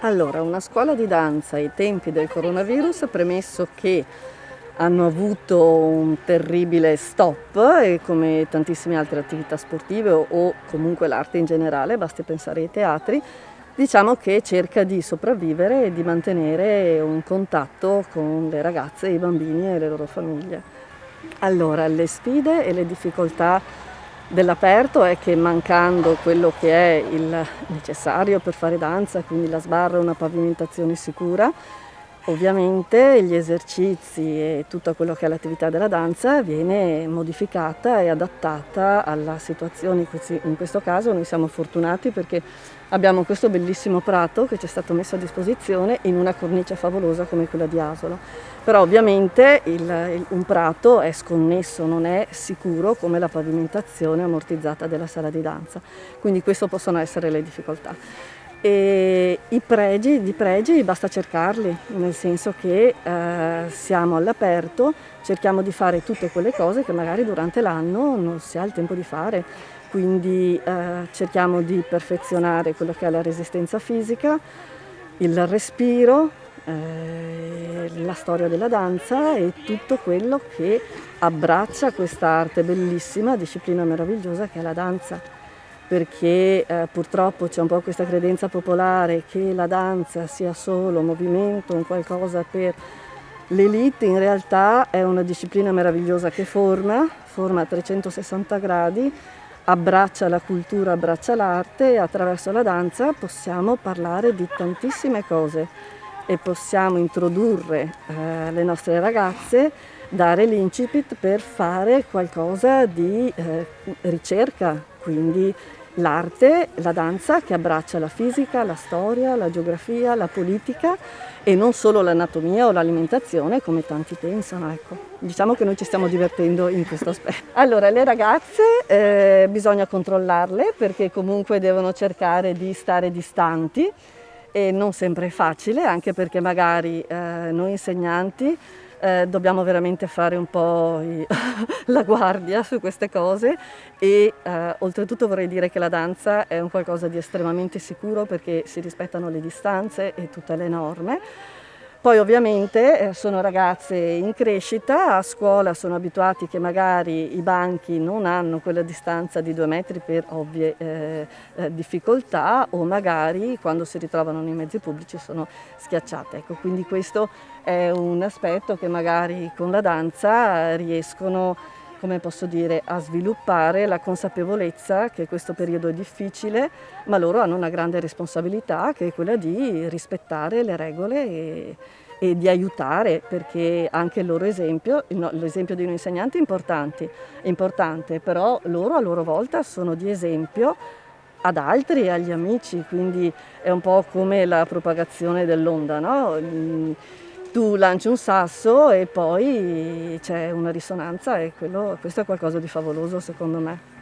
Allora, una scuola di danza ai tempi del coronavirus, premesso che hanno avuto un terribile stop e come tantissime altre attività sportive o comunque l'arte in generale, basti pensare ai teatri, diciamo che cerca di sopravvivere e di mantenere un contatto con le ragazze, i bambini e le loro famiglie. Allora, le sfide e le difficoltà dell'aperto è che mancando quello che è il necessario per fare danza, quindi la sbarra e una pavimentazione sicura, ovviamente gli esercizi e tutto quello che è l'attività della danza viene modificata e adattata alla situazione. In questo caso noi siamo fortunati perché abbiamo questo bellissimo prato che ci è stato messo a disposizione in una cornice favolosa come quella di Asolo. Però ovviamente un prato è sconnesso, non è sicuro come la pavimentazione ammortizzata della sala di danza. Quindi queste possono essere le difficoltà. E di pregi basta cercarli, nel senso che siamo all'aperto, cerchiamo di fare tutte quelle cose che magari durante l'anno non si ha il tempo di fare, quindi cerchiamo di perfezionare quello che è la resistenza fisica, il respiro, la storia della danza e tutto quello che abbraccia questa arte bellissima, disciplina meravigliosa che è la danza. Perché purtroppo c'è un po' questa credenza popolare che la danza sia solo movimento, un qualcosa per l'elite. In realtà è una disciplina meravigliosa che forma a 360 gradi, abbraccia la cultura, abbraccia l'arte e attraverso la danza possiamo parlare di tantissime cose e possiamo introdurre le nostre ragazze, dare l'incipit per fare qualcosa di ricerca, quindi l'arte, la danza che abbraccia la fisica, la storia, la geografia, la politica e non solo l'anatomia o l'alimentazione come tanti pensano. Ecco. Diciamo che noi ci stiamo divertendo in questo aspetto. Allora, le ragazze bisogna controllarle perché comunque devono cercare di stare distanti e non sempre è facile, anche perché magari noi insegnanti dobbiamo veramente fare un po' la guardia su queste cose e oltretutto vorrei dire che la danza è un qualcosa di estremamente sicuro perché si rispettano le distanze e tutte le norme. Poi ovviamente sono ragazze in crescita, a scuola sono abituati che magari i banchi non hanno quella distanza di 2 metri per ovvie difficoltà o magari quando si ritrovano nei mezzi pubblici sono schiacciate. Ecco, quindi questo è un aspetto che magari con la danza riescono, come posso dire, a sviluppare la consapevolezza che questo periodo è difficile, ma loro hanno una grande responsabilità che è quella di rispettare le regole e di aiutare, perché anche il loro esempio, l'esempio di un insegnante è importante, però loro a loro volta sono di esempio ad altri, agli amici, quindi è un po' come la propagazione dell'onda, no? Tu lanci un sasso e poi c'è una risonanza e questo è qualcosa di favoloso secondo me.